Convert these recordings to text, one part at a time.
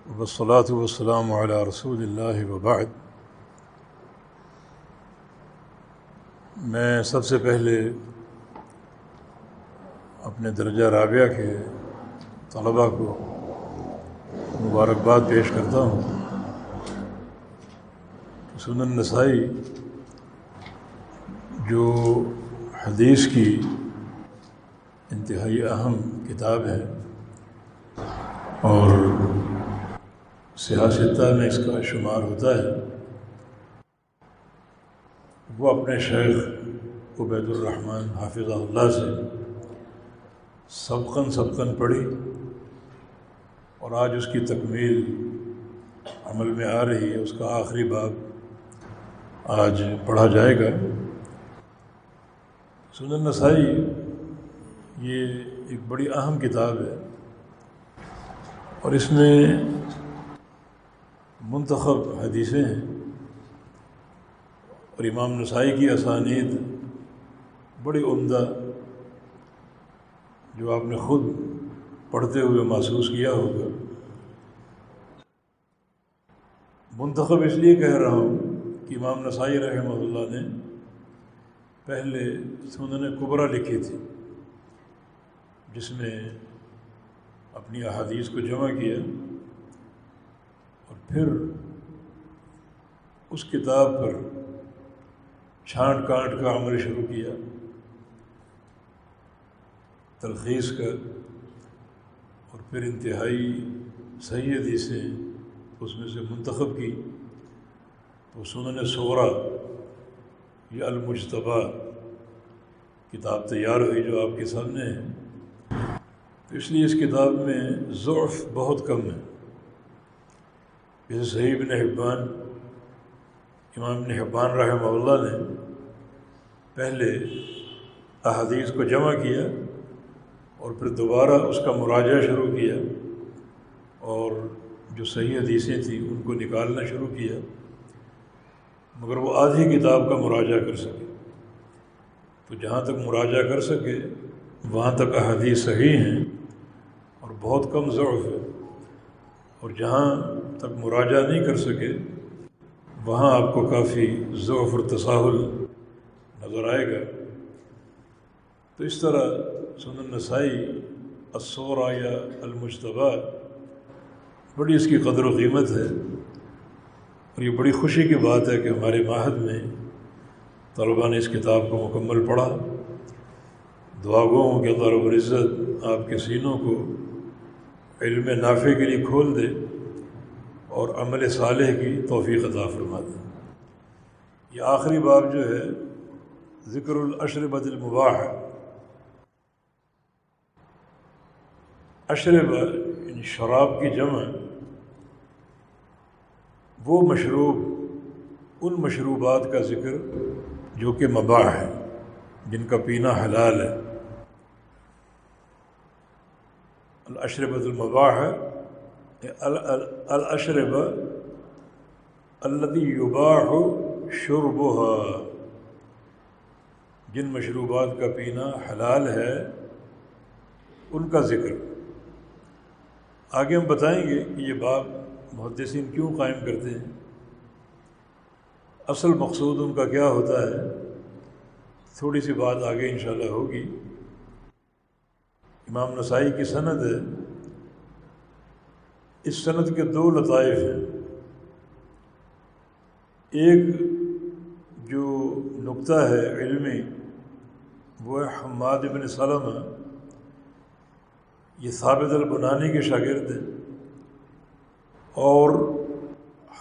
والصلاة والسلام على رسول اللہ وبعد۔ میں سب سے پہلے اپنے درجہ رابعہ کے طلباء کو مبارکباد پیش کرتا ہوں۔ سنن نسائی جو حدیث کی انتہائی اہم کتاب ہے اور سیاستہ میں اس کا شمار ہوتا ہے، وہ اپنے شیخ عبید الرحمن حافظہ اللہ سے سبقاً پڑھی اور آج اس کی تکمیل عمل میں آ رہی ہے۔ اس کا آخری باب آج پڑھا جائے گا۔ سنن نسائی یہ ایک بڑی اہم کتاب ہے اور اس میں منتخب حدیثیں ہیں، اور امام نسائی کی اسانید بڑی عمدہ، جو آپ نے خود پڑھتے ہوئے محسوس کیا ہوگا۔ منتخب اس لیے کہہ رہا ہوں کہ امام نسائی رحمہ اللہ نے پہلے سنن کبریٰ لکھی تھی، جس میں اپنی احادیث کو جمع کیا اور پھر اس کتاب پر چھانٹ کانٹ کا عمل شروع کیا، تلخیص کا، اور پھر انتہائی صحیح حدیثیں اس میں سے منتخب کی۔ تو سنن صغریٰ یہ المجتبیٰ کتاب تیار ہوئی جو آپ کے سامنے ہے۔ تو اس لیے اس کتاب میں ضعف بہت کم ہے۔ جیسے صحیح ابن حبان، امام ابن حبان رحمہ اللہ نے پہلے احادیث کو جمع کیا اور پھر دوبارہ اس کا مراجعہ شروع کیا اور جو صحیح حدیثیں تھیں ان کو نکالنا شروع کیا، مگر وہ آدھی کتاب کا مراجعہ کر سکے۔ تو جہاں تک مراجعہ کر سکے وہاں تک احادیث صحیح ہیں اور بہت کم ضعف ہے، اور جہاں تک مراجعہ نہیں کر سکے وہاں آپ کو کافی ضعف اور تساہل نظر آئے گا۔ تو اس طرح سنن نسائی الصغریٰ یا المجتبیٰ بڑی اس کی قدر و قیمت ہے، اور یہ بڑی خوشی کی بات ہے کہ ہمارے معہد میں طلباء نے اس کتاب کو مکمل پڑھا۔ دعا گو ہوں کہ اللہ رب العزت آپ کے سینوں کو علم نافع کے لیے کھول دے اور عمل صالح کی توفیق عطا فرما دے۔ یہ آخری باب جو ہے ذکر الاشربۃ المباح، اشربہ یعنی شراب کی جمع، وہ مشروب، ان مشروبات کا ذکر جو کہ مباح ہے، جن کا پینا حلال ہے۔ الاشربۃ المباح الاشربہ التی یباح شربها، جن مشروبات کا پینا حلال ہے ان کا ذکر۔ آگے ہم بتائیں گے کہ یہ باب محدثین کیوں قائم کرتے ہیں، اصل مقصود ان کا کیا ہوتا ہے۔ تھوڑی سی بات آگے انشاءاللہ ہوگی۔ امام نسائی کی سند ہے، اس سند کے دو لطائف ہیں۔ ایک جو نقطہ ہے علمی، وہ ہے حماد بن سلمہ، یہ ثابت البنانی کے شاگرد ہیں، اور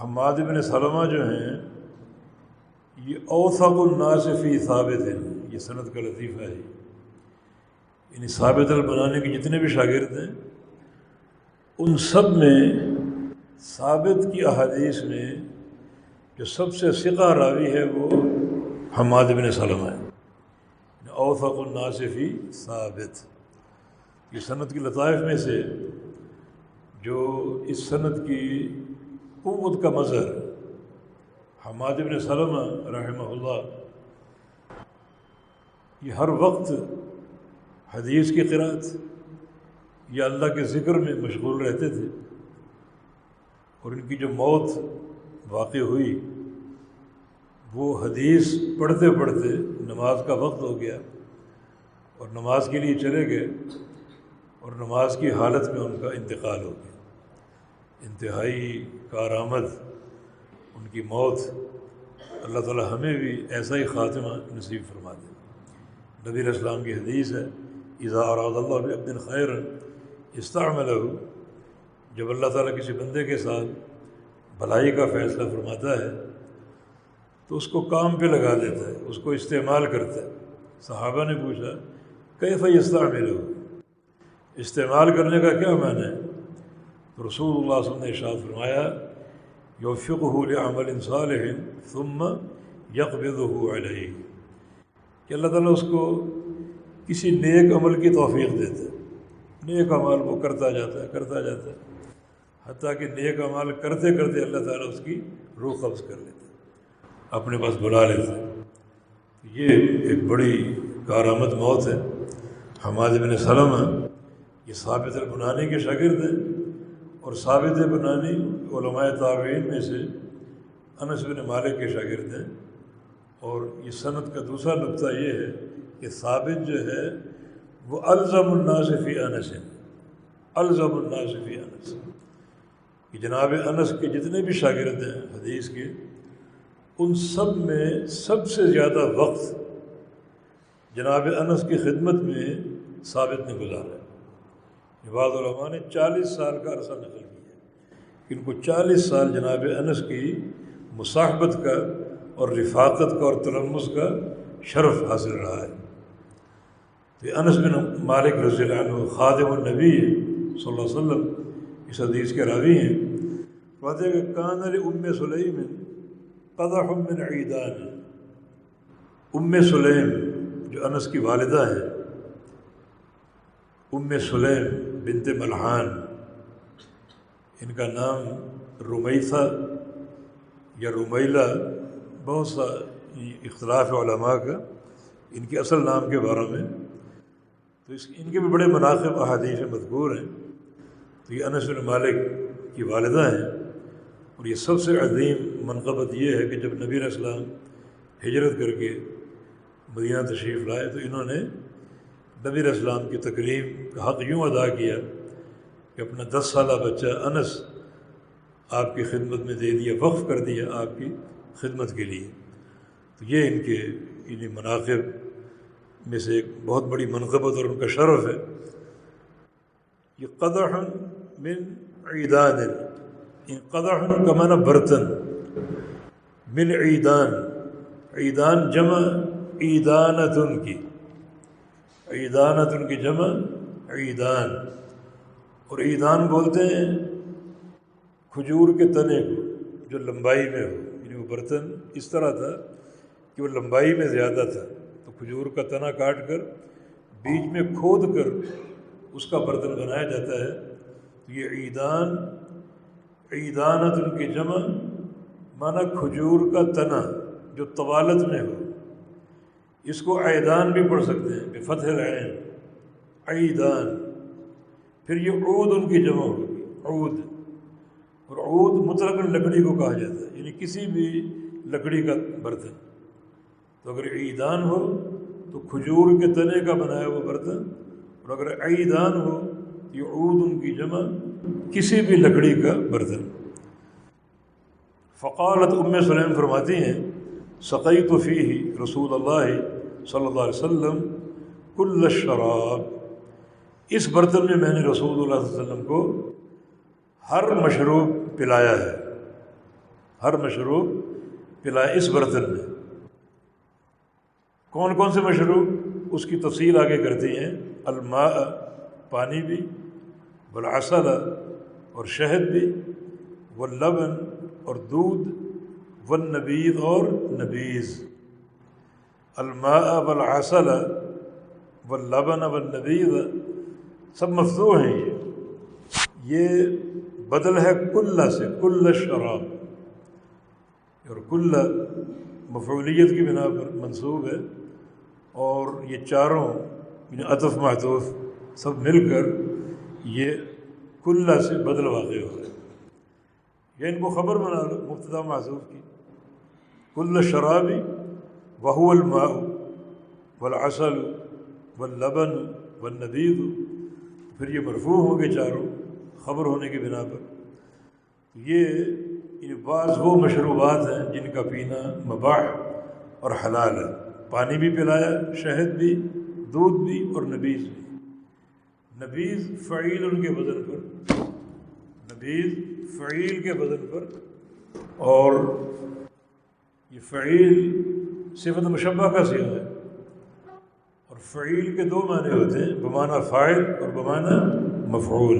حماد بن سلمہ جو ہیں یہ اوثق الناس فی ثابت ہیں، یہ سند کا لطیفہ ہے۔ یعنی ثابت البنانی کے جتنے بھی شاگرد ہیں ان سب میں ثابت کی احادیث میں جو سب سے ثقہ راوی ہے وہ حماد بن سلمہ ہے۔ اوثق الناس فی ثابت، یہ سند کی لطائف میں سے جو اس سند کی قوت کا مظہر ہے۔ حماد بن سلمہ رحمہ اللہ یہ ہر وقت حدیث کی قرأت یا اللہ کے ذکر میں مشغول رہتے تھے، اور ان کی جو موت واقع ہوئی وہ حدیث پڑھتے پڑھتے نماز کا وقت ہو گیا اور نماز کے لیے چلے گئے اور نماز کی حالت میں ان کا انتقال ہو گیا۔ انتہائی کارآمد ان کی موت۔ اللہ تعالی ہمیں بھی ایسا ہی خاتمہ نصیب فرما دے۔ نبی علیہ السلام کی حدیث ہے اذا اراد اللہ بعبد خیرا استعملہ، جب اللہ تعالیٰ کسی بندے کے ساتھ بھلائی کا فیصلہ فرماتا ہے تو اس کو کام پہ لگا دیتا ہے، اس کو استعمال کرتا ہے۔ صحابہ نے پوچھا کیف یستعملہ، استعمال کرنے کا کیا معنی ہے؟ تو رسول اللہ صلی اللہ علیہ وسلم نے ارشاد فرمایا یوفقہ لعمل صالح ثم یقبضہ علیہ، کہ اللہ تعالیٰ اس کو کسی نیک عمل کی توفیق دیتا ہے۔ نیک عمل وہ کرتا جاتا ہے حتیٰ کہ نیک عمل کرتے کرتے اللہ تعالیٰ اس کی روح قبض کر لیتا ہے، اپنے پاس بلا لیتا ہے۔ یہ ایک بڑی کارآمد موت ہے۔ حماد بن سلمہ یہ ثابت البنانی کے شاگرد ہیں، اور ثابت بنانی علماء تابعین میں سے انس بن مالک کے شاگرد ہیں۔ اور یہ سند کا دوسرا نقطہ یہ ہے کہ ثابت جو ہے وہ الزم الناس فی انس، الزم الناس فی انس، کہ جناب انس کے جتنے بھی شاگرد ہیں حدیث کے، ان سب میں سب سے زیادہ وقت جناب انس کی خدمت میں ثابت نے گزارا ہے۔ بعض علماء نے 40 سال کا عرصہ نقل کیا ہے، ان کو 40 سال جناب انس کی مصاحبت کا اور رفاقت کا اور تلمس کا شرف حاصل رہا ہے۔ تو انس بن مالک رضی اللہ عنہ خادم النبی صلی اللہ علیہ وسلم اس حدیث کے راوی ہیں۔ کہتے ہیں کہ کان لأم سلیم قدح من عیدان، ام سلیم جو انس کی والدہ ہیں، ام سلیم بنت ملحان، ان کا نام رمیثہ یا رمیلہ، بہت سا اختلاف علماء کا ان کے اصل نام کے بارے میں، تو ان کے بھی بڑے مناقب احادیث مذکور ہیں۔ تو یہ انس بن مالک کی والدہ ہیں، اور یہ سب سے عظیم منقبت یہ ہے کہ جب نبی علیہ السلام ہجرت کر کے مدینہ تشریف لائے تو انہوں نے نبی علیہ السلام کی تکریم کا حق یوں ادا کیا کہ اپنا 10 سالہ بچہ انس آپ کی خدمت میں دے دیا، وقف کر دیا آپ کی خدمت کے لیے۔ تو یہ ان کے انہیں مناقب میں سے ایک بہت بڑی منقبت اور ان کا شرف ہے۔ یہ قدح من عیدان، ان قدح کا معنی برتن، من عیدان، عیدان جمع عیدانتن کی، عیدانتن کی جمع عیدان، اور عیدان بولتے ہیں کھجور کے تنے کو جو لمبائی میں ہو، یعنی وہ برتن اس طرح تھا کہ وہ لمبائی میں زیادہ تھا، تو کھجور کا تنا کاٹ کر بیچ میں کھود کر اس کا برتن بنایا جاتا ہے۔ تو یہ عیدان، عیدانت کی جمع معنی کھجور کا تنا جو طوالت میں ہو، اس کو عیدان بھی پڑھ سکتے ہیں بفتح العین، عیدان۔ پھر یہ عود ان کی جمع ہوگی، عود، اور عود مطلق لکڑی کو کہا جاتا ہے، یعنی کسی بھی لکڑی کا برتن۔ تو اگر عیدان ہو تو کھجور کے تنے کا بنایا ہوا برتن، اور اگر عیدان ہو تو یہ عود ان کی جمع کسی بھی لکڑی کا برتن۔ فقالت ام سلیم فرماتی ہیں سقیت فیہ رسول اللہ صلی اللہ علیہ وسلم کل الشراب، اس برتن میں نے رسول اللہ صلی اللہ علیہ وسلم کو ہر مشروب پلایا ہے، ہر مشروب پلایا اس برتن میں۔ کون کون سے مشروب؟ اس کی تفصیل آگے کرتی ہیں، الماء پانی بھی، والعسل اور شہد بھی، واللبن اور دودھ، والنبیذ اور نبیذ۔ الماء والعسل واللبن والنبیذ سب مفتوح ہیں، یہ بدل ہے کل سے، کل شراب، اور کل مفعولیت کی بنا پر منصوب ہے، اور یہ چاروں یعنی عطف معطوف سب مل کر یہ کل سے بدل واقع ہو رہا ہے۔ یا ان کو خبر بنا لو مبتدا محذوف کی، کل شرابی وهو الماء والعسل واللبن والنبیذ، پھر یہ مرفوع ہوں گے چاروں خبر ہونے کی بنا پر۔ یہ بعض وہ مشروبات ہیں جن کا پینا مباح اور حلال ہے، پانی بھی پلایا، شہد بھی، دودھ بھی اور نبیذ بھی۔ نبیذ فعیل کے وزن پر، نبیذ فعیل کے وزن پر، اور یہ فعیل صفت مشبہ کا صیغہ ہے، اور فعیل کے دو معنی ہوتے ہیں، بمعنی فاعل اور بمعنی مفعول۔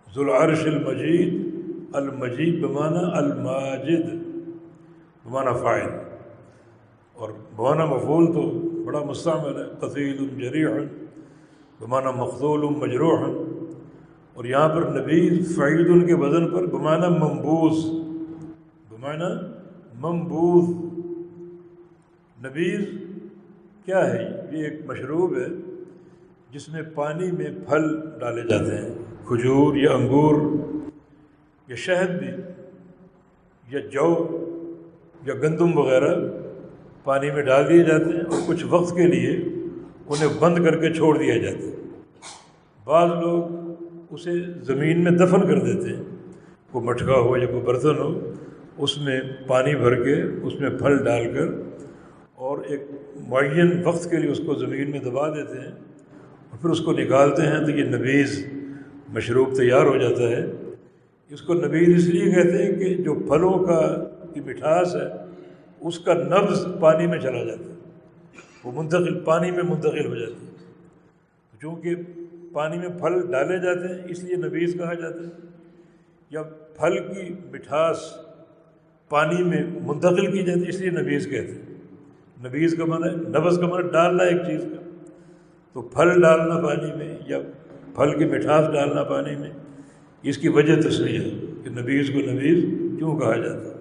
ذو العرش المجید، المجید بمعنی الماجد بمعنی فاعل، اور بمعنی مفعول تو بڑا مستعمل ہے، قتیل جریح بمعنی مقتول مجروح، اور یہاں پر نبیذ فعیل کے وزن پر بمعنی منبوذ، بمعنی منبوذ۔ نبیذ کیا ہے؟ یہ ایک مشروب ہے جس میں پانی میں پھل ڈالے جاتے ہیں، کھجور یا انگور یا شہد بھی، یا جو یا گندم وغیرہ پانی میں ڈال دیے جاتے ہیں اور کچھ وقت کے لیے انہیں بند کر کے چھوڑ دیا جاتا ہے۔ بعض لوگ اسے زمین میں دفن کر دیتے ہیں، کوئی مٹکا ہو یا کوئی برتن ہو، اس میں پانی بھر کے اس میں پھل ڈال کر اور ایک معین وقت کے لیے اس کو زمین میں دبا دیتے ہیں اور پھر اس کو نکالتے ہیں تو یہ نبیذ مشروب تیار ہو جاتا ہے۔ اس کو نبیذ اس لیے کہتے ہیں کہ جو پھلوں کی مٹھاس ہے اس کا نبض پانی میں چلا جاتا ہے، وہ منتقل پانی میں منتقل ہو جاتی ہے۔ چونکہ پانی میں پھل ڈالے جاتے ہیں اس لیے نبیذ کہا جاتا ہے، یا پھل کی مٹھاس پانی میں منتقل کی جاتی ہے اس لیے نبیذ کہتے ہیں۔ نبیذ کا معنی نبض کا معنی ڈالنا ایک چیز کا، تو پھل ڈالنا پانی میں یا پھل کی مٹھاس ڈالنا پانی میں، اس کی وجہ تصریح ہے کہ نبیذ کو نبیذ کیوں کہا جاتا ہے۔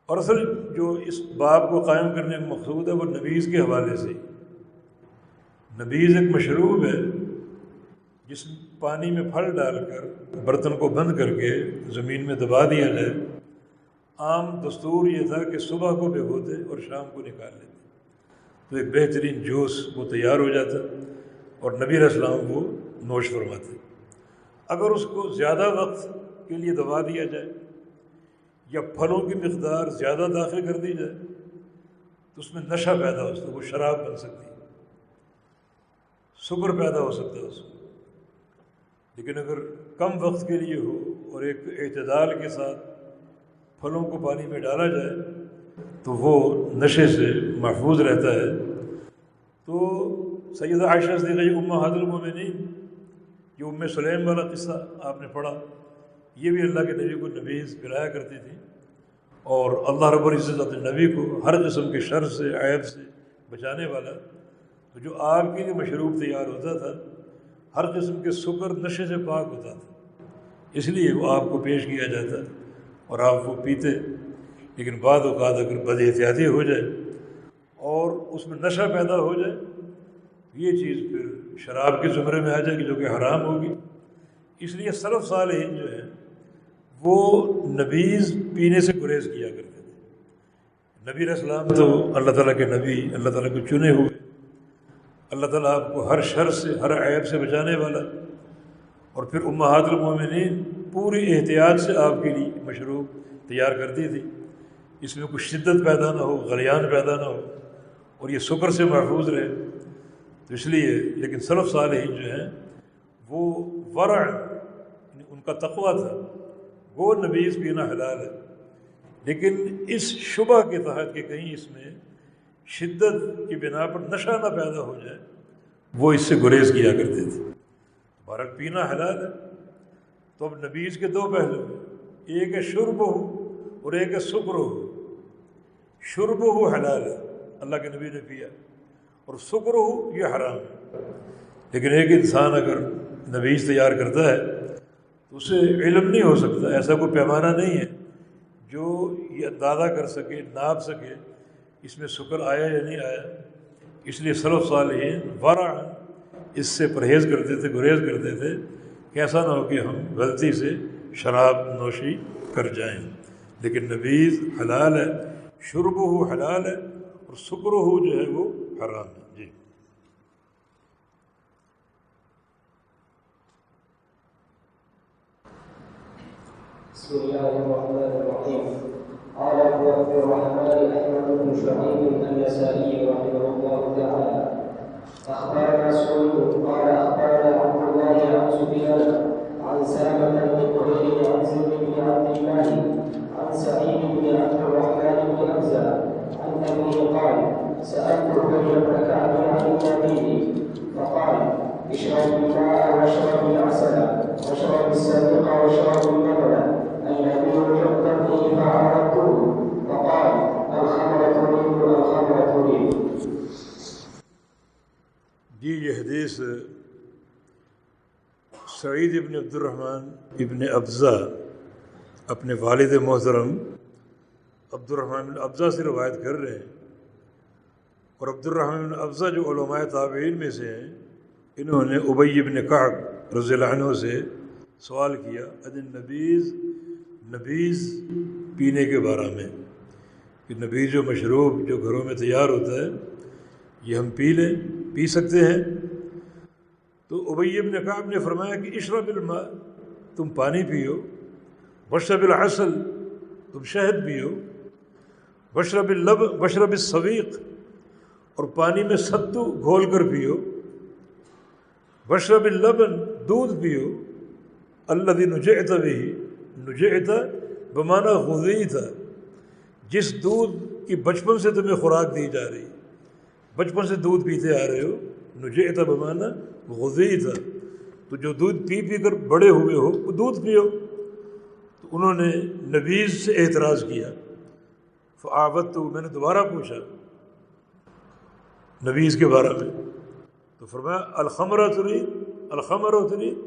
اور اصل جو اس باب کو قائم کرنے کا مقصود ہے وہ نبیذ کے حوالے سے۔ نبیذ ایک مشروب ہے جس پانی میں پھل ڈال کر برتن کو بند کر کے زمین میں دبا دیا جائے۔ عام دستور یہ تھا کہ صبح کو بھگوتے اور شام کو نکال لیتے، تو ایک بہترین جوس وہ تیار ہو جاتا اور نبی علیہ السلام وہ نوش فرماتے۔ اگر اس کو زیادہ وقت کے لیے دبا دیا جائے یا پھلوں کی مقدار زیادہ داخل کر دی جائے تو اس میں نشہ پیدا ہو سکتا ہے، وہ شراب بن سکتی ہے، سکر پیدا ہو سکتا ہے اس میں۔ لیکن اگر کم وقت کے لیے ہو اور ایک اعتدال کے ساتھ پھلوں کو پانی میں ڈالا جائے تو وہ نشے سے محفوظ رہتا ہے۔ تو سیدہ عائشہ صدیقہ امہات المومنین، جو ام سلیم والا قصہ آپ نے پڑھا، یہ بھی اللہ کے نبی کو نبیذ پلایا کرتی تھی، اور اللہ رب العزت اپنے نبی کو ہر قسم کے شر سے عیب سے بچانے والا، تو جو آپ کے لیے مشروب تیار ہوتا تھا ہر قسم کے سکر نشے سے پاک ہوتا تھا، اس لیے وہ آپ کو پیش کیا جاتا اور آپ وہ پیتے۔ لیکن بعض اوقات اگر بد احتیاطی ہو جائے اور اس میں نشہ پیدا ہو جائے، یہ چیز پھر شراب کے زمرے میں آ جائے گی جو کہ حرام ہوگی۔ اس لیے سلف صالحین جو ہیں وہ نبیذ پینے سے گریز کیا کرتے تھے۔ نبی علیہ السلام تو اللہ تعالیٰ کے نبی، اللہ تعالیٰ کو چنے ہوئے، اللہ تعالیٰ آپ کو ہر شر سے ہر عیب سے بچانے والا، اور پھر امہات المومنین پوری احتیاط سے آپ کے لیے مشروب تیار کرتی تھی، اس میں کوئی شدت پیدا نہ ہو، غلیان پیدا نہ ہو، اور یہ سکر سے محفوظ رہے۔ تو اس لیے لیکن سلف صالحین جو ہیں وہ ورع، ان کا تقویٰ تھا، وہ نبیذ پینا حلال ہے، لیکن اس شبہ کے تحت کہ کہیں اس میں شدت کی بنا پر نشہ نہ پیدا ہو جائے، وہ اس سے گریز کیا کرتے تھے۔ بہرحال پینا حلال ہے۔ تو اب نبیذ کے دو پہلو ہیں، ایک ہے شرب ہو اور ایک ہے سکر ہو۔ شرب ہو حلال ہے، اللہ کے نبی نے پیا، اور سکر ہو یہ حرام ہے۔ لیکن ایک انسان اگر نبیذ تیار کرتا ہے تو اسے علم نہیں ہو سکتا، ایسا کوئی پیمانہ نہیں ہے جو یہ اندازہ کر سکے، ناپ سکے اس میں سکر آیا یا نہیں آیا۔ اس لیے سلف صالحین ورع اس سے پرہیز کرتے تھے، گریز کرتے تھے ایسا نہ ہو کہ ہم غلطی سے شراب نوشی کر جائیں. لیکن نبیذ حلال ہے، شربہ حلال ہے، اور سکرہ جو ہے وہ حرام ہے. جی بسم الله الرحمن الرحيم. قال أبو عبد الرحمن أحمد بن شعيب النسائي رحمه الله تعالى: أخبرنا سعيد قال أخبرنا عبد الله عن سفيان عن سلمة بن كهيل عن زيد بن عبد الله عن سعيد بن عبد الرحمن بن أبزة عن أبيه قال: سألت حجر بن كعب عن النبي فقال: اشرب الماء واشرب العسل واشرب السابق واشرب اللبن. النبي يقتضي فعرضته فقال: الخمر تريد الخمر تريد. جی یہ حدیث سعید ابن عبد الرحمن ابن ابزہ اپنے والد محترم عبد الرحمن بن ابزہ سے روایت کر رہے ہیں. اور عبد الرحمن بن ابزہ جو علماء تابعین میں سے ہیں، انہوں نے ابی بن کعب رضی اللہ عنہ سے سوال کیا نبیذ پینے کے بارے میں، کہ نبیذ جو مشروب جو گھروں میں تیار ہوتا ہے یہ ہم پی سکتے ہیں؟ تو ابی بن کعب نے فرمایا کہ اشرب الماء، تم پانی پیو، واشرب العسل، تم شہد پیو، واشرب السویق، اور پانی میں ستو گھول کر پیو، واشرب اللبن، دودھ پیو، الذی نجعت به، نجعت بمعنی غذیت، جس دودھ کی بچپن سے تمہیں خوراک دی جا رہی، بچپن سے دودھ پیتے آ رہے ہو، نجعت بمعنی غذیت، تو جو دودھ پی کر بڑے ہوئے ہو وہ دودھ پیو. تو انہوں نے نبیذ سے اعتراض کیا. فعابدت، میں نے دوبارہ پوچھا نبیذ کے بارے میں، تو فرمایا الخمر تريد،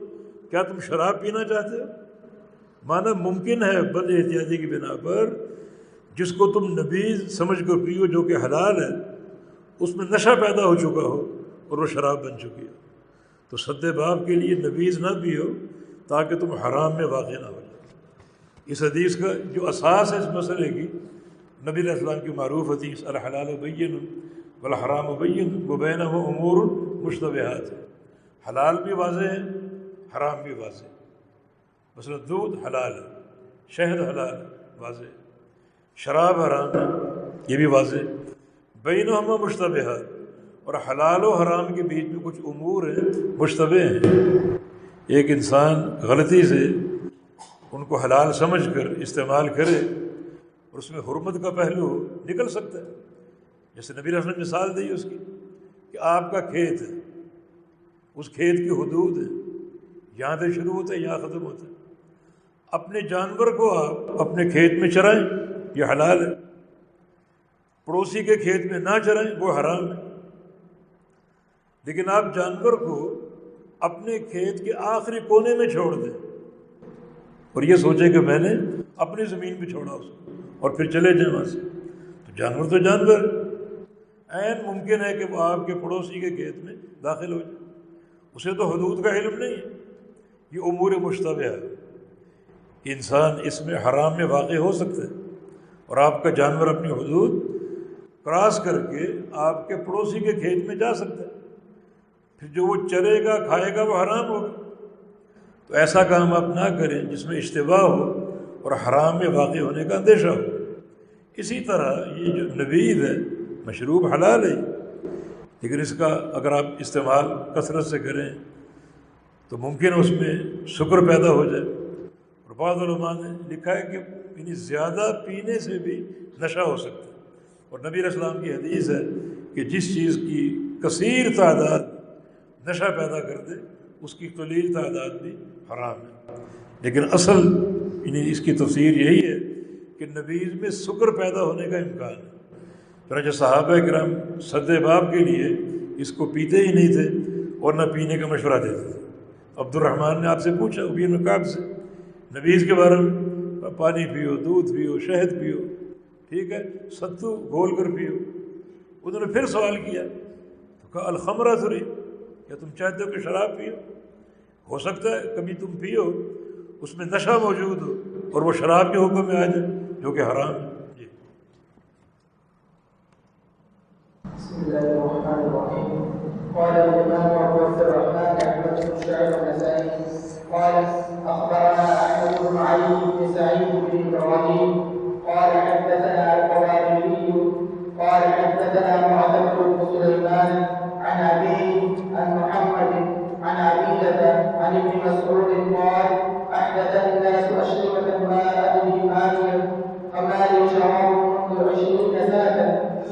کیا تم شراب پینا چاہتے ہو؟ مانا ممکن ہے بد احتیاطی کی بنا پر جس کو تم نبیذ سمجھ کر پیو جو کہ حلال ہے، اس میں نشہ پیدا ہو چکا ہو اور وہ شراب بن چکی ہو. تو سد باب کے لیے نبیذ نہ پیو تاکہ تم حرام میں واقع نہ ہو جاؤ. اس حدیث کا جو اساس ہے اس مسئلے کی، نبی علیہ السلام کی معروف حدیث الحلال بین والحرام بین وبینہما امور مشتبہات ہے. حلال بھی واضح ہے، حرام بھی واضح ہے. مثلا دودھ حلال ہے، شہد حلال ہے، واضح ہے. شراب حرام ہے، یہ بھی واضح ہے. بینہما مشتبہات، اور حلال و حرام کے بیچ میں کچھ امور ہیں مشتبہ ہیں. ایک انسان غلطی سے ان کو حلال سمجھ کر استعمال کرے اور اس میں حرمت کا پہلو نکل سکتا ہے. جیسے نبی علیہ السلام نے مثال دی اس کی کہ آپ کا کھیت ہے، اس کھیت کی حدود ہے، یہاں سے شروع ہوتا ہے یہاں ختم ہوتا ہے. اپنے جانور کو آپ اپنے کھیت میں چرائیں، یہ حلال ہے. پڑوسی کے کھیت میں نہ چرائیں، وہ حرام ہے. لیکن آپ جانور کو اپنے کھیت کے آخری کونے میں چھوڑ دیں اور یہ سوچیں کہ میں نے اپنی زمین پہ چھوڑا اس کو اور پھر چلے جائیں وہاں سے، تو جانور عین ممکن ہے کہ وہ آپ کے پڑوسی کے کھیت میں داخل ہو جائے. اسے تو حدود کا علم نہیں ہے. یہ امور مشتبہ ہے، انسان اس میں حرام میں واقع ہو سکتا ہے اور آپ کا جانور اپنی حدود کراس کر کے آپ کے پڑوسی کے کھیت میں جا سکتا ہے. پھر جو وہ چرے گا کھائے گا وہ حرام ہوگا. تو ایسا کام آپ نہ کریں جس میں اشتباہ ہو اور حرام میں واقع ہونے کا اندیشہ ہو. اسی طرح یہ جو نبیذ ہے مشروب حلال ہے، لیکن اس کا اگر آپ استعمال کثرت سے کریں تو ممکن ہے اس میں سکر پیدا ہو جائے. اور بعض علماء نے لکھا ہے کہ یعنی زیادہ پینے سے بھی نشہ ہو سکتا ہے. اور نبی علیہ السلام کی حدیث ہے کہ جس چیز کی کثیر تعداد نشہ پیدا کر دے اس کی قلیل تعداد بھی حرام ہے. لیکن اصل یعنی اس کی تفسیر یہی ہے کہ نبیذ میں سکر پیدا ہونے کا امکان ہے. چنانچہ صحابہ کرام سد باب کے لیے اس کو پیتے ہی نہیں تھے اور نہ پینے کا مشورہ دیتے تھے. عبد الرحمن نے آپ سے پوچھا ابی بن کعب سے نبیذ کے بارے میں، پانی پیو، دودھ پیو، شہد پیو، ٹھیک ہے، ستو گھول کر پیو. انہوں نے پھر سوال کیا تو کہا الخمر تريد، کیا تم چاہتے ہو کہ شراب پیو؟ ہو سکتا ہے کبھی تم پیو اس میں نشہ موجود ہو اور وہ شراب کے حکم میں آ جائے جو کہ حرام ہے. جی. بسم الله الرحمن الرحيم. قال الإمام أبو عبد الرحمن أحمد بن شعيب النسائي قال أخبرنا أحمد بن علي بن سعيد بن إبراهيم قال حدثنا القواريري قال حدثنا معتمر بن سليمان عن أبيه عن محمد عن عبيدة عن ابن مسعود قال أحدث الناس أشربة ما أدري ما هي فما لي شراب منذ 20 سنة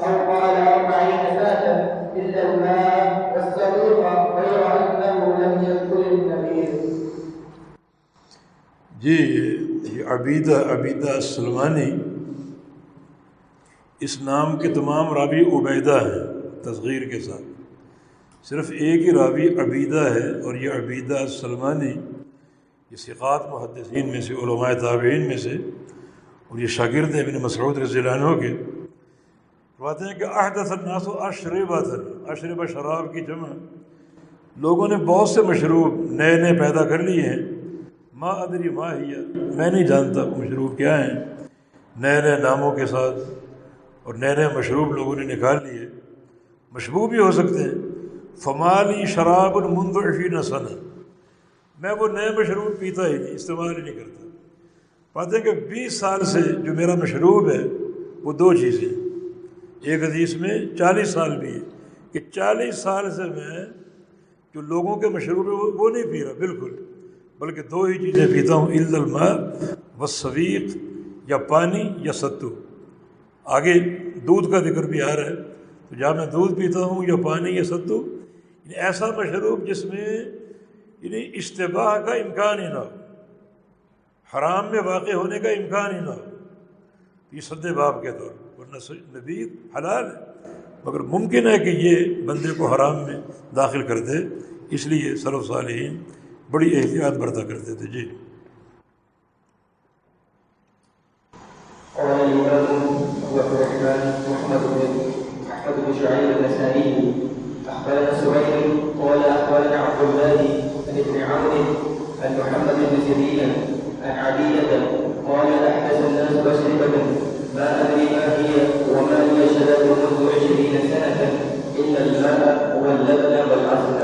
أو قال 40 سنة إلا الماء والسليق غير أنه لم يذكر النبيذ. جی یہ عبیدہ السلمانی، اس نام کے تمام راوی عبیدہ ہیں تصغیر کے ساتھ، صرف ایک ہی راوی عبیدہ ہے، اور یہ عبیدہ السلمانی یہ ثقات محدثین میں سے، علماء تابعین میں سے، اور یہ شاگرد ابن مسعود رضی اللہ عنہ کے. فرماتے ہیں کہ احدث الناس اشربہ شراب کی جمع، لوگوں نے بہت سے مشروب نئے نئے پیدا کر لیے ہیں. ما ادری ما ہی، میں نہیں جانتا وہ مشروب کیا ہیں، نئے نئے ناموں کے ساتھ اور نئے نئے مشروب لوگوں نے نکال لیے. مشبوہ بھی ہو سکتے ہیں. فمالی شراب منذ 20 سنہ، میں وہ نئے مشروب پیتا ہی نہیں، استعمال ہی نہیں کرتا. بات ہے کہ 20 سال سے جو میرا مشروب ہے وہ دو چیزیں. ایک حدیث میں 40 سال بھی ہے کہ 40 سال سے میں جو لوگوں کے مشروب ہے وہ نہیں پی رہا بالکل، بلکہ دو ہی چیزیں پیتا ہوں، الا الماء والسویق، یا پانی یا ستو. آگے دودھ کا ذکر بھی آ رہا ہے، تو جہاں میں دودھ پیتا ہوں یا پانی یا ستو، یعنی ایسا مشروب جس میں یعنی اشتباہ کا امکان ہی نہ ہو، حرام میں واقع ہونے کا امکان ہی نہ ہو. یہ سد باب کے طور پر، ورنہ نبیذ حلال ہے، مگر ممکن ہے کہ یہ بندے کو حرام میں داخل کر دے. اس لیے سلف صالحین بڑی احتیاط برتا کرتے تھے. جی. قال الإمام أبو عبد الرحمن محمد بن شعيب النسائي أخبرنا سهيل قال أخبرنا عبد الله عن ابن عون عن محمد بن سيرين عن عبيدة قال أحدث الناس أشربة ما أدري ما هي وما لي شراب منذ 20 سنة إلا الماء واللبن والعسل.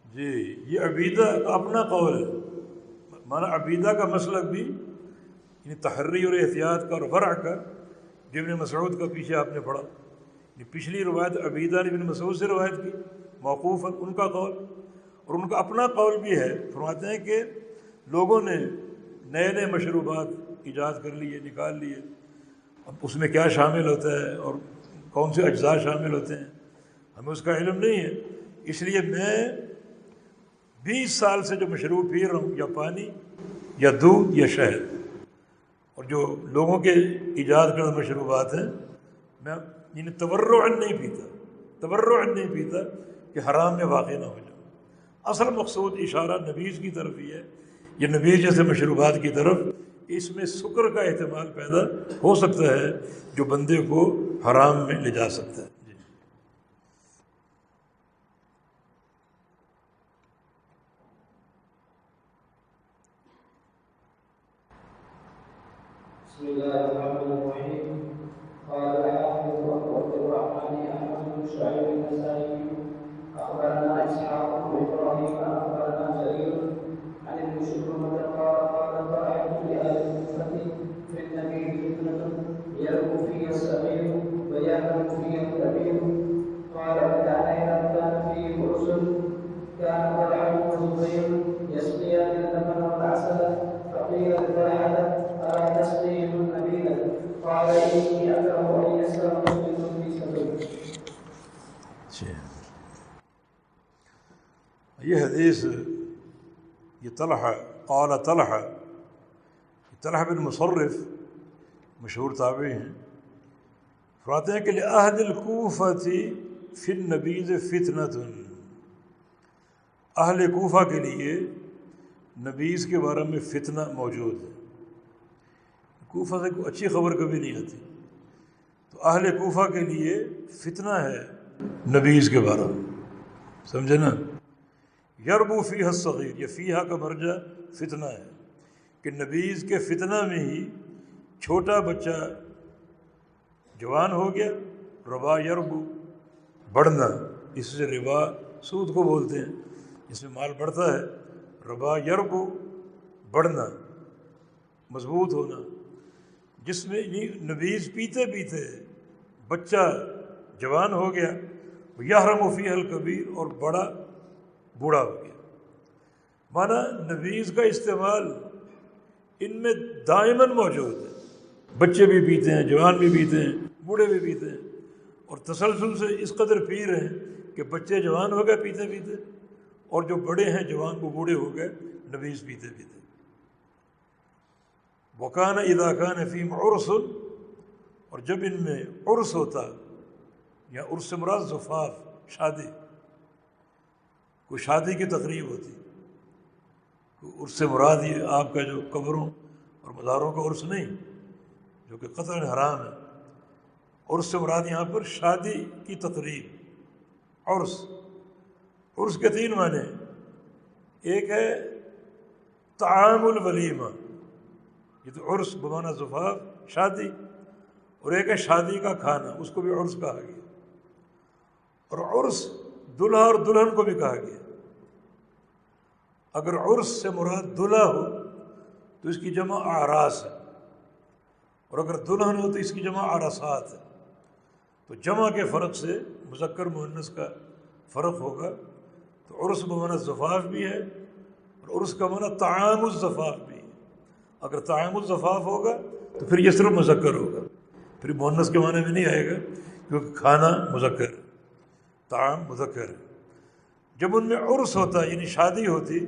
جی یہ عبیدہ کا اپنا قول ہے. مانا عبیدہ کا مسلک بھی یعنی تحری اور احتیاط کا اور ورع کا، جو ابن مسعود کا پیچھے آپ نے پڑھا. پچھلی روایت عبیدہ نے ابن مسعود سے روایت کی موقوفاً، ان کا قول، اور ان کا اپنا قول بھی ہے. فرماتے ہیں کہ لوگوں نے نئے نئے مشروبات ایجاد کر لیے، نکال لیے. اب اس میں کیا شامل ہوتا ہے اور کون سے اجزاء شامل ہوتے ہیں ہمیں اس کا علم نہیں ہے. اس لیے میں 20 سال سے جو مشروب پی رہا ہوں، یا پانی یا دودھ یا شہد، اور جو لوگوں کے ایجاد کردہ مشروبات ہیں، میں یعنی تورعاً نہیں پیتا کہ حرام میں واقع نہ ہو جاؤں. اصل مقصود اشارہ نبیذ کی طرف ہی ہے، یہ نبیذ جیسے مشروبات کی طرف. اس میں سکر کا احتمال پیدا ہو سکتا ہے جو بندے کو حرام میں لے جا سکتا ہے. جی. بسم الله الرحمن الرحيم. قال الحافظ أبو عبد الرحمن أحمد بن شعيب النسائي أخبرنا إسحاق بن إبراهيم أخبرنا جرير عن ابن شبرمة قال فرأيت لأهل الكوفة في النبي فتنة يلقوا فيه الصغير ويعلم فيه الكبير. قال وكان إذا كان فيه فرس كان طلحة وزبير يسقيان اللبن والعسل فقيل لطلحة ألا تسقيهم النبيذ؟ قال إني أكره أن يسأل مسلم في سبيل. یہ حدیث یہ طلحہ بن مصرف مشہور تابعی ہیں. فرماتے ہیں کہ لأہل الکوفۃ فی النبیذ فتنۃ، اہل کوفہ کے لیے نبیذ کے بارے میں فتنہ موجود ہے. کوفہ سے کوئی اچھی خبر کبھی نہیں آتی، تو اہل کوفہ کے لیے فتنہ ہے نبیذ کے بارے میں. سمجھے نا؟ یربو فیہا الصغیر، یہ فیہا کا مرجع فتنہ ہے کہ نبیذ کے فتنہ میں ہی چھوٹا بچہ جوان ہو گیا، ربا یربو بڑھنا، اس سے ربا سود کو بولتے ہیں، اس میں مال بڑھتا ہے، ربا یربو بڑھنا، مضبوط ہونا، جس میں نبیذ پیتے پیتے بچہ جوان ہو گیا، یحرم فیہا الکبیر، اور بڑا بوڑھا ہو گیا۔ مانا نبیذ کا استعمال ان میں دائماً موجود ہے، بچے بھی پیتے ہیں، جوان بھی پیتے ہیں، بوڑھے بھی پیتے ہیں، اور تسلسل سے اس قدر پی رہے ہیں کہ بچے جوان ہو گئے پیتے پیتے، اور جو بڑے ہیں جوان وہ بوڑھے ہو گئے نبیذ پیتے پیتے۔ وَكَانَ إِذَا كَانَ فِيهِمْ عُرْسٌ، اور جب ان میں عرس ہوتا، یا عرس سے مراد زفاف، شادی، کوئی شادی کی تقریب ہوتی، عرس سے مراد یہ آپ کا جو قبروں اور مزاروں کا عرس نہیں، جو کہ قطعاً حرام ہے، عرس سے مراد یہاں پر شادی کی تقریب، عرس۔ عرس کے 3 معنی، ایک ہے طعام الولیمہ، یہ تو عرس بمعنی زفاف، شادی، اور ایک ہے شادی کا کھانا، اس کو بھی عرس کہا گیا، اور عرس دلہا اور دلہن کو بھی کہا گیا۔ اگر عرس سے مراد دلہا ہو تو اس کی جمع اعراس ہے، اور اگر دلہن ہو تو اس کی جمع عرسات ہے، تو جمع کے فرق سے مذکر مؤنث کا فرق ہوگا، تو عرس بمعنی زفاف بھی ہے، اور عرس کا معنی طعام الزفاف بھی ہے۔ اگر طعام الزفاف ہوگا تو پھر یہ صرف مذکر ہوگا، پھر مؤنث کے معنی میں نہیں آئے گا، کیونکہ کھانا مذکر ہے، طعام مذکر ہے۔ جب ان میں عرس ہوتا یعنی شادی ہوتی،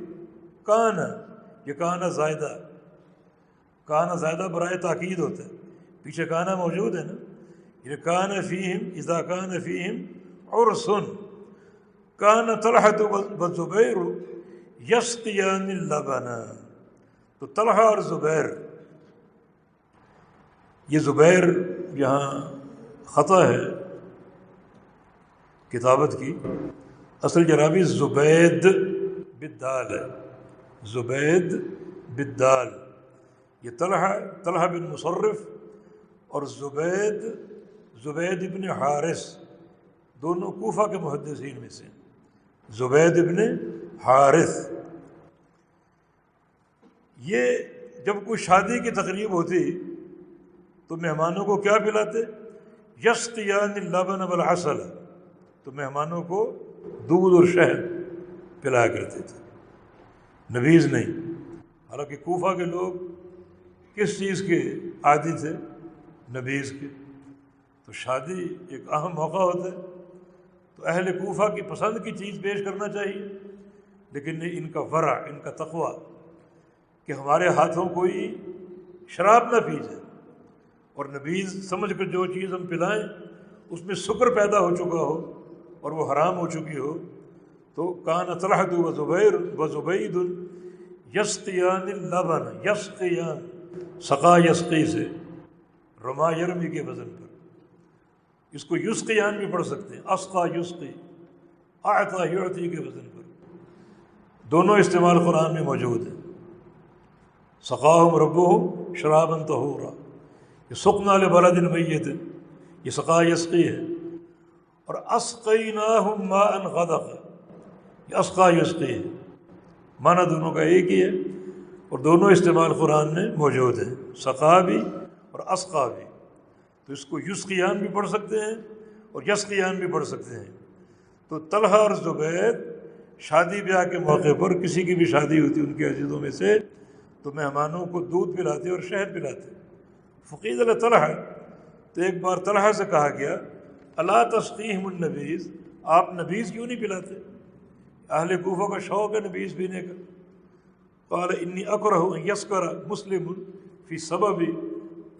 کانا، یہ کانا زائدہ، کانا زائدہ برائے تاکید ہوتا ہے، پیچھے کانا موجود ہے نا، یہ کان فیہم، اذا کان فیہم عرس کان طلحۃ والزبیر یسقیان اللبن، تو طلحہ اور زبیر، یہ زبیر یہاں خطا ہے کتابت کی، اصل جرابی زبید بالدال ہے، زبید بالدال، یہ طلحہ بن مصرف اور زبید ابن حارث، دونوں کوفہ کے محدثین میں سے، زبید ابن حارث۔ یہ جب کوئی شادی کی تقریب ہوتی تو مہمانوں کو کیا پلاتے؟ یسقیان اللبن والعسل، تو مہمانوں کو دودھ اور شہد پلایا کرتے تھے، نبیذ نہیں۔ حالانکہ کوفہ کے لوگ کس چیز کے عادی تھے؟ نبیذ کے۔ تو شادی ایک اہم موقع ہوتا ہے تو اہل کوفہ کی پسند کی چیز پیش کرنا چاہیے، لیکن ان کا ورع، ان کا تقویٰ کہ ہمارے ہاتھوں کوئی شراب نہ پی جائے، اور نبیذ سمجھ کر جو چیز ہم پلائیں اس میں سکر پیدا ہو چکا ہو اور وہ حرام ہو چکی ہو، تو کان طلحۃ وزبید یسقیان اللبن، یسقیان، سقا یسقی سے، رما یرمی کے وزن پر، اس کو یسقیان بھی پڑھ سکتے ہیں، اسقا یسقی، اعطا یعطی کے وزن پر، دونوں استعمال قرآن میں موجود ہیں۔ سقاہم ربہم شرابا طہورا، یہ سقنا لبلد میت، یہ سقا یسقی ہے، اور اسقیناہم ماء غدق، یہ اسقا یسقی ہے، معنی دونوں کا ایک ہی ہے، اور دونوں استعمال قرآن میں موجود ہیں، سقا بھی اور اسقا بھی، تو اس کو یسقیان بھی پڑھ سکتے ہیں اور یسقیان بھی پڑھ سکتے ہیں۔ تو طلحہ اور زبید شادی بیاہ کے موقع پر، کسی کی بھی شادی ہوتی ان کے عزیزوں میں سے، تو مہمانوں کو دودھ پلاتے اور شہد پلاتے۔ فقید علی طلحہ، تو ایک بار طلحہ سے کہا گیا الا تسقیہم النبیذ، آپ نبیذ کیوں نہیں پلاتے؟ اہل کوفہ کا شوق ہے نبیذ پینے کا۔ قال انی اکرہ ان یسکر مسلم فی سببی،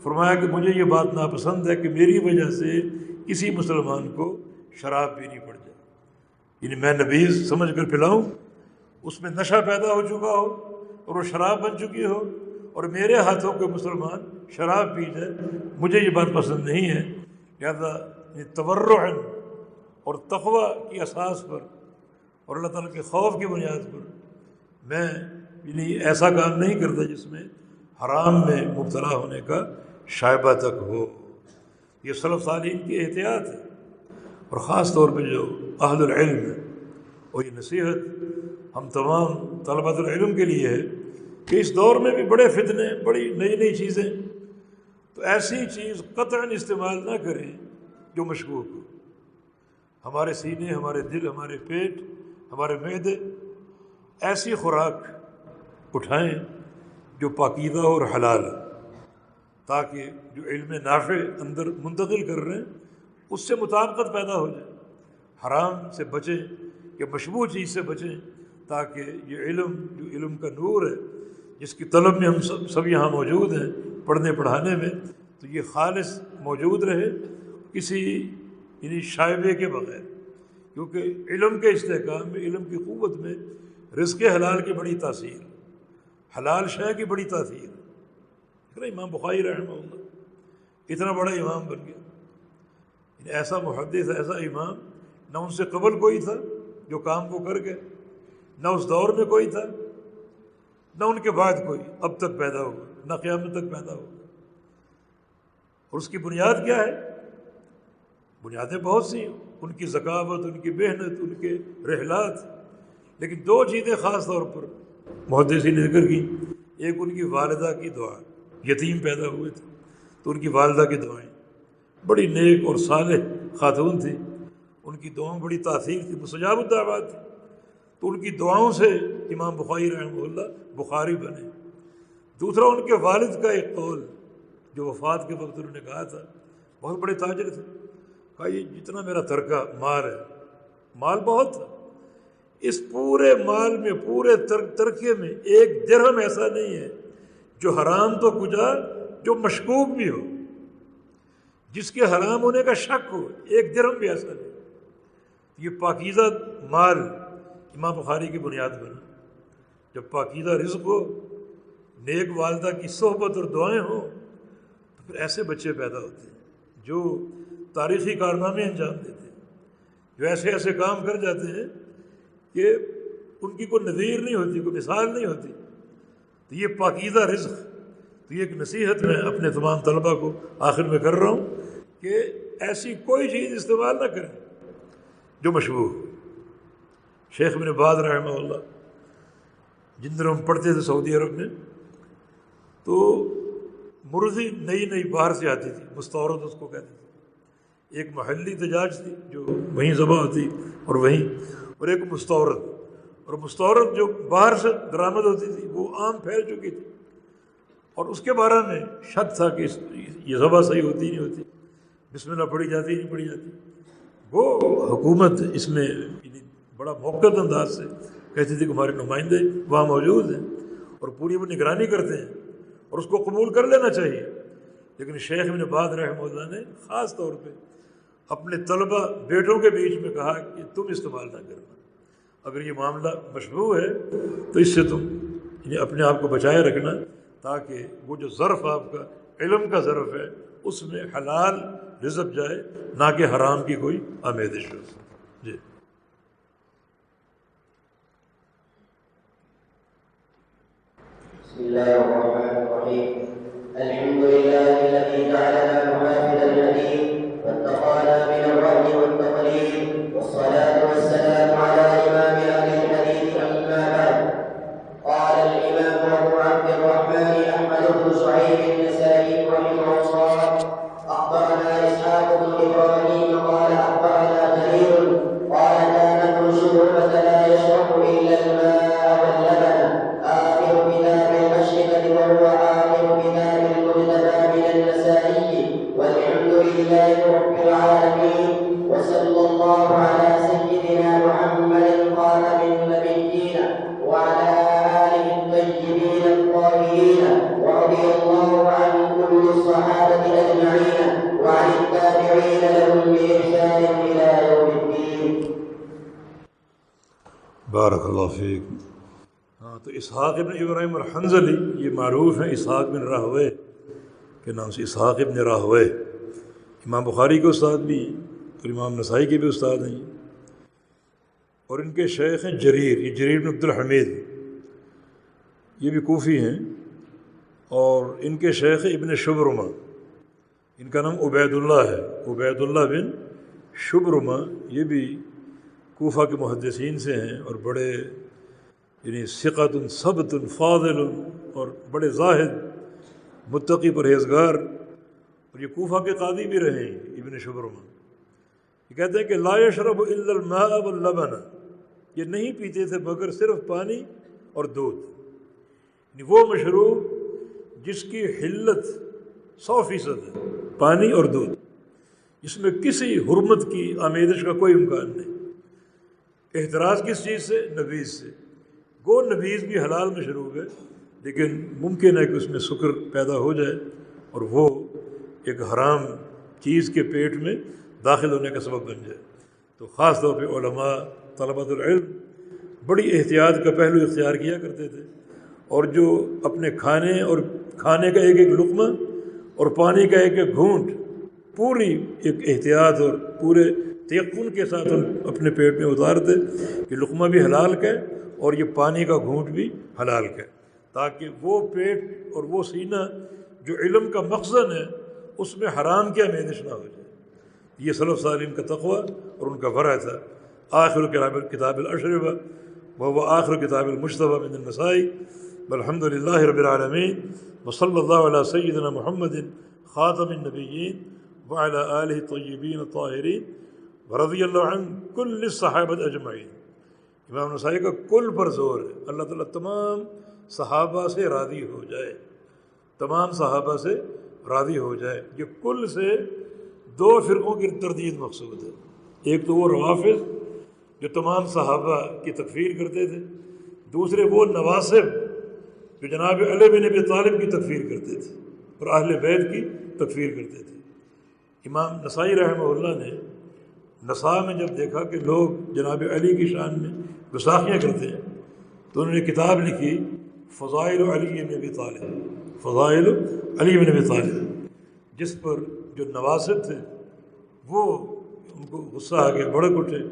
فرمایا کہ مجھے یہ بات ناپسند ہے کہ میری وجہ سے کسی مسلمان کو شراب پینی پڑ جائے، یعنی میں نبیذ سمجھ کر پلاؤں، اس میں نشہ پیدا ہو چکا ہو اور وہ شراب بن چکی ہو، اور میرے ہاتھوں کے مسلمان شراب پی جائے، مجھے یہ بات پسند نہیں ہے۔ لہذا تورعا اور تقویٰ کی اساس پر اور اللہ تعالیٰ کے خوف کی بنیاد پر میں یعنی ایسا کام نہیں کرتا جس میں حرام میں مبتلا ہونے کا شائبہ تک ہو۔ یہ سلف صالحین کی احتیاط ہے، اور خاص طور پہ جو اہل العلم ہے، اور یہ نصیحت ہم تمام طلبۃ العلم کے لیے ہے کہ اس دور میں بھی بڑے فتنے، بڑی نئی نئی چیزیں، تو ایسی چیز قطعاً استعمال نہ کریں جو مشکوک ہو۔ ہمارے سینے، ہمارے دل، ہمارے پیٹ، ہمارے معدے ایسی خوراک اٹھائیں جو پاکیزہ اور حلال ہے، تاکہ جو علم نافع اندر منتقل کر رہے ہیں اس سے مطابقت پیدا ہو جائے۔ حرام سے بچیں یا مشبوہ چیز سے بچیں، تاکہ یہ علم جو علم کا نور ہے، جس کی طلب میں ہم سب یہاں موجود ہیں پڑھنے پڑھانے میں، تو یہ خالص موجود رہے، کسی یعنی شائبے کے بغیر، کیونکہ علم کے استحکام میں، علم کی قوت میں رزق حلال کی بڑی تاثیر، حلال شے کی بڑی تاثیر۔ امام بخاری رحمہ اللہ اتنا بڑا امام بن گیا، یعنی ایسا محدث، ایسا امام، نہ ان سے قبل کوئی تھا جو کام کو کر گئے، نہ اس دور میں کوئی تھا، نہ ان کے بعد کوئی اب تک پیدا ہوگا، نہ قیامت تک پیدا ہوگا۔ اور اس کی بنیاد کیا ہے؟ بنیادیں بہت سی ہیں، ان کی ذکاوت، ان کی محنت، ان کے رحلات، لیکن دو چیزیں خاص طور پر محدثین نے ذکر کی۔ ایک ان کی والدہ کی دعا، یتیم پیدا ہوئے تھے تو ان کی والدہ کی دعائیں، بڑی نیک اور صالح خاتون تھی، ان کی دعاؤں بڑی تاثیر تھی، مستجاب الدعوات تھی، تو ان کی دعاؤں سے امام بخاری رحمہ اللہ بخاری بنے۔ دوسرا ان کے والد کا ایک قول جو وفات کے وقت انہوں نے کہا تھا، بہت بڑے تاجر تھے، کہا یہ جتنا میرا ترکہ مال ہے، مال بہت تھا، اس پورے مال میں، پورے ترکے میں ایک درہم ایسا نہیں ہے جو حرام تو کجا، جو مشکوک بھی ہو، جس کے حرام ہونے کا شک ہو، ایک درہم بھی ایسا نہیں۔ یہ پاکیزہ مال امام بخاری کی بنیاد بنا۔ جب پاکیزہ رزق ہو، نیک والدہ کی صحبت اور دعائیں ہوں، تو پھر ایسے بچے پیدا ہوتے ہیں جو تاریخی کارنامے انجام دیتے ہیں، جو ایسے ایسے کام کر جاتے ہیں کہ ان کی کوئی نظیر نہیں ہوتی، کوئی مثال نہیں ہوتی۔ تو یہ پاکیزہ رزق، تو یہ ایک نصیحت میں اپنے تمام طلبہ کو آخر میں کر رہا ہوں کہ ایسی کوئی چیز استعمال نہ کریں جو مشبوہ ہو۔ شیخ ابن باز رحمہ اللہ جن دنوں ہم پڑھتے تھے سعودی عرب میں، تو مرغی نئی نئی باہر سے آتی تھی، مستورد اس کو کہتے تھے۔ ایک محلی دجاج تھی جو وہیں ذبح ہوتی، اور ایک مستورد، اور مستورد جو باہر سے درآمد ہوتی تھی وہ عام پھیل چکی تھی، اور اس کے بارے میں شک تھا کہ یہ ذبح صحیح ہوتی نہیں ہوتی، بسم اللہ پڑھی جاتی نہیں پڑھی جاتی۔ وہ حکومت اس میں بڑا موقت انداز سے کہتی تھی کہ ہمارے نمائندے وہاں موجود ہیں اور پوری وہ نگرانی کرتے ہیں اور اس کو قبول کر لینا چاہیے۔ لیکن شیخ ابن باز رحمہ اللہ نے خاص طور پہ اپنے طلبہ بیٹوں کے بیچ میں کہا کہ تم استعمال نہ کرنا، اگر یہ معاملہ مشبوہ ہے تو اس سے تم اپنے آپ کو بچائے رکھنا، تاکہ وہ جو ظرف آپ کا علم کا ظرف ہے اس میں حلال رزق جائے، نہ کہ حرام کی کوئی آمیزش ہو۔ جی بسم الله الرحمن الرحيم. الحمد لله الذي جعلنا نحافظ الهدي واتقانا من الرهن والتقليد، والصلاة والسلام على إمام أهل الحديث، أما بعد. قال الإمام أبو عبد الرحمن أحمد بن شعيب النسائي رحمه الله: أخبرنا إسحاق بن إبراهيم قال أخبرنا جرير قال كان ابن شعبة لا يشرب إلا الماء واللبن، آخر كتاب المشرقة وهو آخر كتاب المجتبى من النسائي، والحمد لله رب العالمين، وصلى الله على سيدنا محمد خاتم النبيين وعلى آله الطيبين الطاهرين، ورضي الله عن كل الصحابة أجمعين وعن التابعين لهم بإحسان إلى يوم الدين. بارک اللہ فیک۔ ہاں، تو اسحاق ابن ابراہیم الحنظلی یہ معروف ہیں اسحاق بن راہوے کے نام سے، اسحاق ابن راہوے امام بخاری کے استاد بھی اور امام نسائی کے بھی استاد ہیں۔ اور ان کے شیخ ہیں جریر، یہ جریر بن عبد الحمید، یہ بھی کوفی ہیں، اور ان کے شیخ ابن شبرمہ، ان کا نام عبید اللہ ہے، عبید اللہ بن شبرمہ، یہ بھی کوفہ کے محدثین سے ہیں اور بڑے یعنی ثقۃ ثبت فاضل اور بڑے زاہد متقی پرہیزگار، اور یہ کوفہ کے قاضی بھی رہے ہیں ابن شبرمہ۔ یہ کہتے ہیں کہ لا یشرب الا الماء واللبن، یہ نہیں پیتے تھے مگر صرف پانی اور دودھ، یعنی وہ مشروب جس کی حلت 100% ہے، پانی اور دودھ، اس میں کسی حرمت کی آمیزش کا کوئی امکان نہیں۔ احتراز کس چیز سے؟ نبیذ سے۔ گو نبیذ بھی حلال مشروب ہے، لیکن ممکن ہے کہ اس میں سکر پیدا ہو جائے اور وہ ایک حرام چیز کے پیٹ میں داخل ہونے کا سبب بن جائے۔ تو خاص طور پہ علماء، طلبۃ العلم بڑی احتیاط کا پہلو اختیار کیا کرتے تھے، اور جو اپنے کھانے کا ایک ایک لقمہ اور پانی کا ایک ایک گھونٹ پوری ایک احتیاط اور پورے تیقن کے ساتھ اپنے پیٹ میں اتارتے کہ لقمہ بھی حلال کا ہے اور یہ پانی کا گھونٹ بھی حلال کا ہے، تاکہ وہ پیٹ اور وہ سینہ جو علم کا مخزن ہے اس میں حرام کی آمیزش نہ ہو جائے۔ یہ سلف صالحین کا تقویٰ اور ان کا ورع تھا۔ آخر کتاب الاشربہ وهو آخر کتاب المجتبى من النسائی، والحمد للہ رب العالمین، وصلی اللہ علی سیدنا محمد خاتم النبیین وعلی آلہ الطیبین الطاہرین ورضی اللہ عن کل الصحابۃ اجمعین۔ امام نسائی کا کل پر زور ہے، اللہ تعالیٰ تمام صحابہ سے راضی ہو جائے، تمام صحابہ سے راضی ہو جائے۔ یہ کل سے دو فرقوں کی تردید مقصود ہے، ایک تو وہ روافض جو تمام صحابہ کی تکفیر کرتے تھے، دوسرے وہ نواصب جو جناب علی بن ابی طالب کی تکفیر کرتے تھے اور اہل بیت کی تکفیر کرتے تھے۔ امام نسائی رحمہ اللہ نے نساء میں جب دیکھا کہ لوگ جناب علی کی شان میں گستاخیاں کرتے ہیں تو انہوں نے کتاب لکھی فضائل علی بن ابی طالب، فضائل علی بن ابی طالب، جس پر جو نواصب تھے وہ ان کو غصہ آ گیا، بھڑک اٹھے،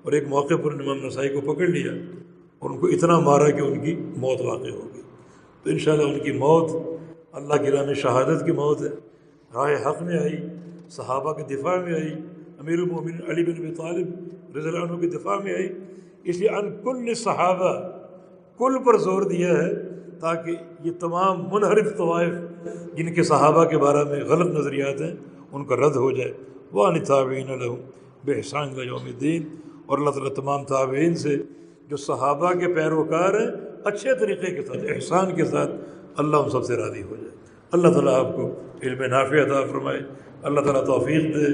اور ایک موقع پر امام نسائی کو پکڑ لیا اور ان کو اتنا مارا کہ ان کی موت واقع ہو گئی۔ تو انشاءاللہ ان کی موت اللہ کی راہ میں شہادت کی موت ہے، راہ حق میں آئی، صحابہ کے دفاع میں آئی، امیر المومنین علی بن ابی طالب رضی اللہ عنہ کے دفاع میں آئی۔ اس لیے ان کل صحابہ، کل پر زور دیا ہے تاکہ یہ تمام منحرف طوائف جن کے صحابہ کے بارے میں غلط نظریات ہیں ان کا رد ہو جائے۔ وَعَنِ التَّابِعِينَ لَهُمْ بِإِحْسَانٍ إِلَىٰ يَوْمِ الدِّينِ، اور اللہ تعالیٰ تمام تابعین سے جو صحابہ کے پیروکار ہیں اچھے طریقے کے ساتھ، احسان کے ساتھ، اللہ ان سب سے راضی ہو جائے۔ اللہ تعالیٰ آپ کو علم نافع عطا فرمائے، اللہ تعالیٰ توفیق دے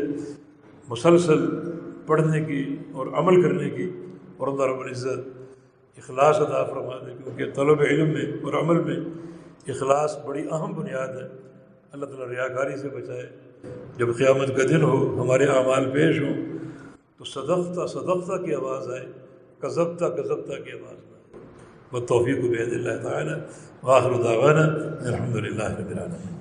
مسلسل پڑھنے کی اور عمل کرنے کی، اور اللہ رب العزت اخلاص عطا فرما دے، کیونکہ طلب علم میں اور عمل میں اخلاص بڑی اہم بنیاد ہے۔ اللہ تعالیٰ ریاکاری سے بچائے۔ جب قیامت کا دن ہو، ہمارے اعمال پیش ہوں تو صدقتہ صدقتہ کی آواز آئے، کذبتہ کذبتہ کی آواز آئے۔ والتوفیق بید اللہ تعالی، وآخر دعوانا الحمد للہ رب العالمین۔